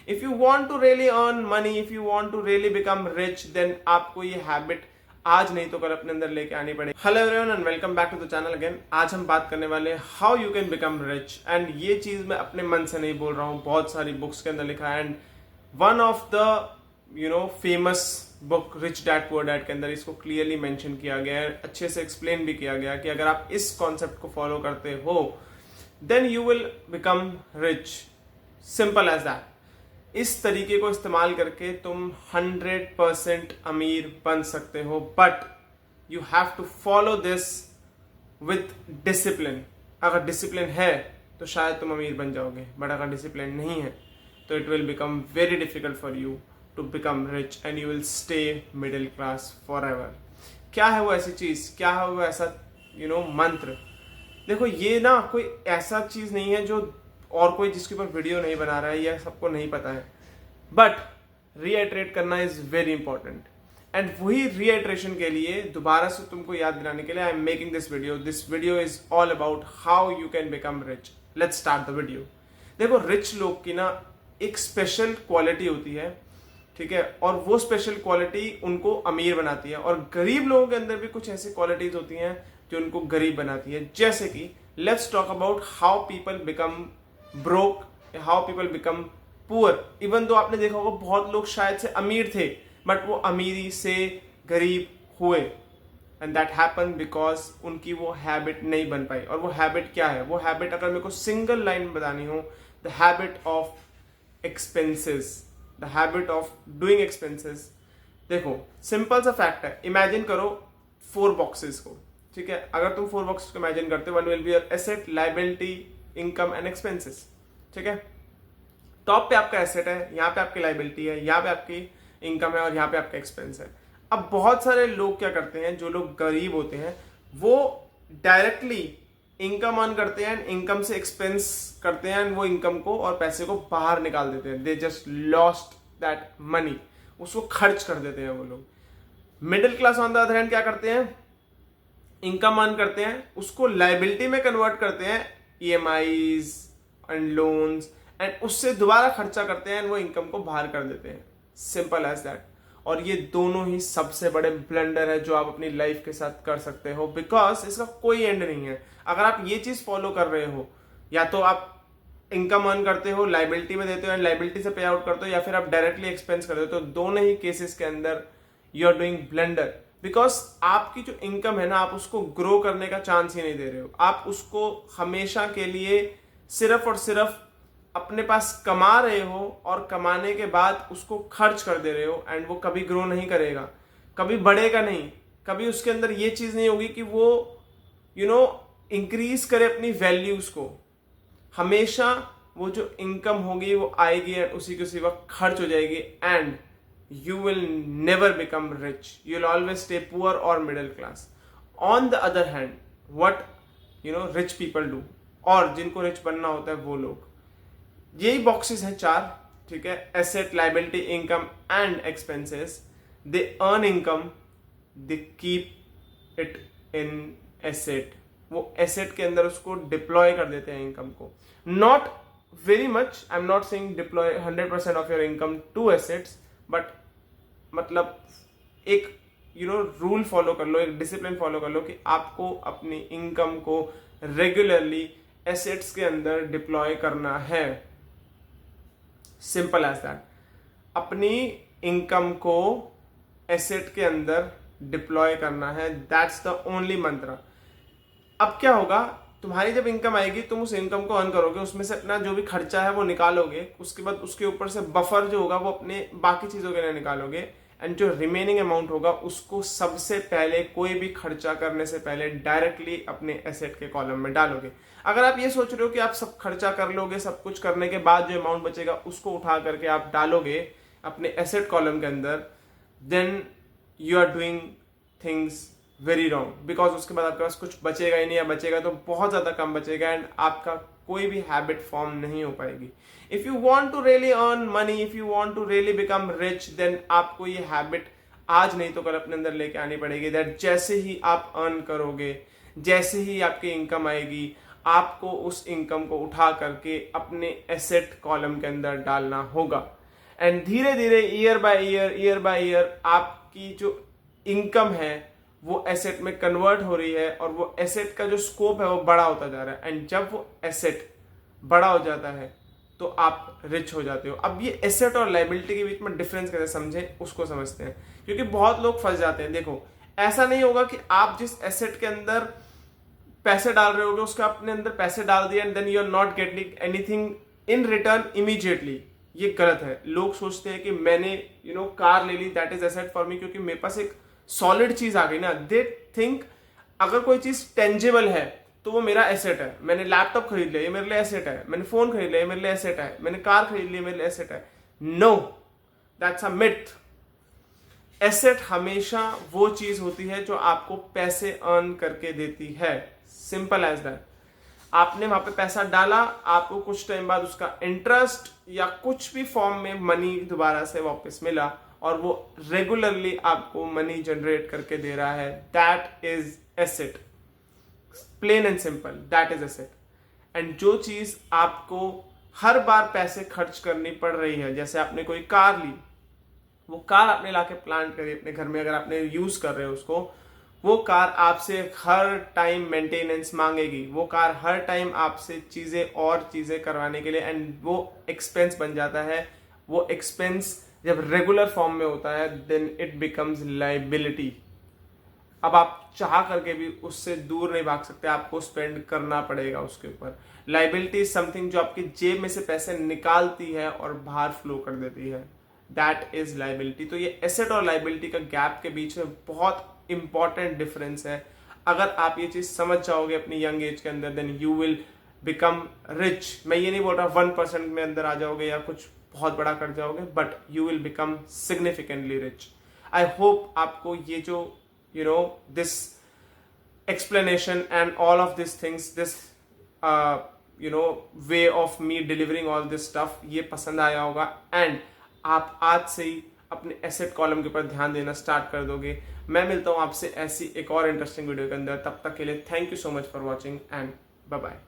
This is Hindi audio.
If you want to really earn money, if you want to really become rich, then आपको ये हैबिट आज नहीं तो कल अपने अंदर लेके आनी पड़ेगी। Hello everyone and welcome back to the channel again. आज हम बात करने वाले हैं how you can become rich. And ये चीज मैं अपने मन से नहीं बोल रहा हूँ, बहुत सारी बुक्स के अंदर लिखा है। And one of the famous book rich dad poor dad के अंदर इसको क्लियरली मेंशन किया गया है, अच्छे से एक्सप्लेन भी किया गया कि अगर आप इस कॉन्सेप्ट को फॉलो करते हो then you will become rich, simple as that. इस तरीके को इस्तेमाल करके तुम 100% अमीर बन सकते हो, but you have to follow this with discipline. अगर डिसिप्लिन है तो शायद तुम अमीर बन जाओगे, बट अगर डिसिप्लिन नहीं है तो it will become very difficult for you to become rich and you will stay middle class forever. क्या है वो ऐसी चीज, क्या है वो ऐसा मंत्र? देखो, ये ना कोई ऐसा चीज नहीं है जो और कोई जिसके ऊपर वीडियो नहीं बना रहा है या सबको नहीं पता है, बट रीआइट्रेट करना इज वेरी इंपॉर्टेंट। एंड वही रीआइट्रेशन के लिए दोबारा से तुमको याद दिलाने के लिए I am making this video. This video is all about how you can become rich. Let's start the video. देखो, रिच लोग की ना एक स्पेशल क्वालिटी होती है, ठीक है, और वो स्पेशल क्वालिटी उनको अमीर बनाती है। और गरीब लोगों के अंदर भी कुछ ऐसी क्वालिटीज होती हैं जो उनको गरीब बनाती है। जैसे कि let's talk about how people become broke, how people become poor. Even though आपने देखा होगा बहुत लोग शायद से अमीर थे, बट वो अमीरी से गरीब हुए, एंड दैट हैपन बिकॉज उनकी वो हैबिट नहीं बन पाई। और वो हैबिट क्या है? वो हैबिट अगर मेरे को सिंगल लाइन में बतानी हो, the habit of expenses, the habit of doing expenses. देखो, सिंपल सा फैक्ट है, इमेजिन करो 4 बॉक्सेस को, ठीक है। अगर तुम 4 बॉक्सेस को इमेजिन करते हो, one will be your asset, liability, income and expenses, ठीक है। टॉप पे आपका एसेट है, यहाँ पे आपकी लायबिलिटी है, यहाँ पे आपकी इनकम है और यहाँ पे आपका एक्सपेंस है। अब बहुत सारे लोग क्या करते हैं, जो लोग गरीब होते हैं वो डायरेक्टली इनकम अर्न करते हैं, इनकम से एक्सपेंस करते हैं, वो इनकम को और पैसे को बाहर निकाल देते हैं। They just lost that money, उसको खर्च कर देते हैं वो लोग। Middle class on the other hand क्या करते हैं, इनकम अर्न करते हैं, उसको लायबिलिटी में कन्वर्ट करते हैं, ईएमआईज एंड लोन्स, एंड उससे दोबारा खर्चा करते हैं, वो इनकम को बाहर कर देते हैं। Simple as that. और ये दोनों ही सबसे बड़े ब्लंडर है जो आप अपनी लाइफ के साथ कर सकते हो, बिकॉज इसका कोई एंड नहीं है। अगर आप ये चीज फॉलो कर रहे हो, या तो आप इनकम अर्न करते हो, लायबिलिटी में देते हो एंड लायबिलिटी से पे आउट करते हो, या फिर आप डायरेक्टली एक्सपेंस करते हो, तो दोनों ही केसेस के अंदर you are doing blunder. Because आपकी जो इनकम है ना, आप उसको ग्रो करने का चांस ही नहीं दे रहे हो। आप उसको हमेशा के लिए सिर्फ और सिर्फ अपने पास कमा रहे हो, और कमाने के बाद उसको खर्च कर दे रहे हो, एंड वो कभी ग्रो नहीं करेगा, कभी बढ़ेगा नहीं, कभी उसके अंदर ये चीज नहीं होगी कि वो इंक्रीज करे अपनी वैल्यूज को। हमेशा वो जो इनकम होगी वो आएगी एंड उसी के उसी वक्त खर्च हो जाएगी, and you will never become rich. You'll always stay poor or middle class. On the other hand, what rich people do, और जिनको रिच बनना होता है वो लोग, यही बॉक्सेस हैं 4, ठीक है। Asset, liability, income and expenses. They earn income, they keep it in asset. वो एसेट के अंदर उसको डिप्लॉय कर देते हैं इनकम को। Not very much, I am not saying deploy 100% of your income to assets, but मतलब एक रूल फॉलो कर लो, एक डिसिप्लिन फॉलो कर लो कि आपको अपनी इनकम को रेगुलरली एसेट्स के अंदर डिप्लॉय करना है। Simple as that. अपनी इनकम को एसेट के अंदर डिप्लॉय करना है, दैट्स द ओनली मंत्र। अब क्या होगा, तुम्हारी जब इनकम आएगी तुम उस इनकम को अर्न करोगे, उसमें से अपना जो भी खर्चा है वो निकालोगे, उसके बाद उसके ऊपर से बफर जो होगा वो अपने बाकी चीजों के लिए निकालोगे, एंड जो रिमेनिंग अमाउंट होगा उसको सबसे पहले कोई भी खर्चा करने से पहले डायरेक्टली अपने एसेट के कॉलम में डालोगे। अगर आप ये सोच रहे हो कि आप सब खर्चा कर लोगे, सब कुछ करने के बाद जो अमाउंट बचेगा उसको उठा करके आप डालोगे अपने एसेट कॉलम के अंदर, then you are doing things very wrong, because उसके बाद आपके पास कुछ बचेगा ही नहीं, या बचेगा तो बहुत ज्यादा कम बचेगा, एंड आपका कोई भी हैबिट फॉर्म नहीं हो पाएगी। If you want to really earn money, if you want to really become rich, then आपको ये हैबिट आज नहीं तो कल अपने अंदर लेके आनी पड़ेगी। दैट जैसे ही आप अर्न करोगे, जैसे ही आपकी इनकम आएगी, आपको उस इनकम को उठा करके अपने एसेट कॉलम के अंदर डालना होगा। एंड धीरे धीरे ईयर बाय ईयर आपकी जो इनकम है वो एसेट में कन्वर्ट हो रही है और वो एसेट का जो स्कोप है वो बड़ा होता जा रहा है। एंड जब वो एसेट बड़ा हो जाता है तो आप रिच हो जाते हो। अब ये एसेट और लायबिलिटी के बीच में डिफरेंस कैसे समझें उसको समझते हैं, क्योंकि बहुत लोग फंस जाते हैं। देखो, ऐसा नहीं होगा कि आप जिस एसेट के अंदर पैसे डाल रहे होगे उसके अपने अंदर पैसे डाल दिए and then you are not getting anything in return immediately. ये गलत है। लोग सोचते हैं कि मैंने कार ले ली, that is asset for me, क्योंकि मेरे पास एक सॉलिड चीज आ गई ना। दे थिंक अगर कोई चीज टेंजिबल है तो वो मेरा एसेट है। मैंने लैपटॉप खरीद लिया, ये मेरे लिए एसेट है। मैंने फोन खरीद लिया, ये मेरे लिए एसेट है। मैंने कार खरीद ली, मेरे लिए एसेट है। No, that's a myth. Asset हमेशा वो चीज होती है जो आपको पैसे अर्न करके देती है। Simple as that. आपने वहां पे पैसा डाला, आपको कुछ टाइम बाद उसका इंटरेस्ट या कुछ भी फॉर्म में मनी दोबारा से वापस मिला और वो रेगुलरली आपको मनी जनरेट करके दे रहा है। That is asset, plain and simple, that is asset. And जो चीज आपको हर बार पैसे खर्च करनी पड़ रही है, जैसे आपने कोई कार ली, वो कार आपने लाके प्लांट करी अपने घर में, अगर आपने यूज कर रहे हो उसको, वो कार आपसे हर टाइम मेंटेनेंस मांगेगी। वो कार हर टाइम आपसे चीजें करवाने के लिए, एंड वो एक्सपेंस बन जाता है। वो एक्सपेंस जब रेगुलर फॉर्म में होता है देन इट बिकम्स लायबिलिटी। अब आप चाह करके भी उससे दूर नहीं भाग सकते, आपको स्पेंड करना पड़ेगा उसके ऊपर। लायबिलिटी इज समथिंग जो आपकी जेब में से पैसे निकालती है और बाहर फ्लो कर देती है। That is liability. तो ये एसेट और लायबिलिटी का गैप के बीच में बहुत इंपॉर्टेंट डिफरेंस है। अगर आप ये चीज समझ जाओगे अपनी यंग एज के अंदर, then you will become rich. मैं ये नहीं बोल रहा 1% में अंदर आ जाओगे या कुछ बहुत बड़ा कर जाओगे, but you will become significantly rich. I hope आपको ये जो this explanation and all of these things, this way of me delivering all this stuff, ये पसंद आया होगा। एंड आप आज से ही अपने एसेट कॉलम के ऊपर ध्यान देना स्टार्ट कर दोगे। मैं मिलता हूं आपसे ऐसी एक और इंटरेस्टिंग वीडियो के अंदर। तब तक के लिए thank you so much for watching and bye bye.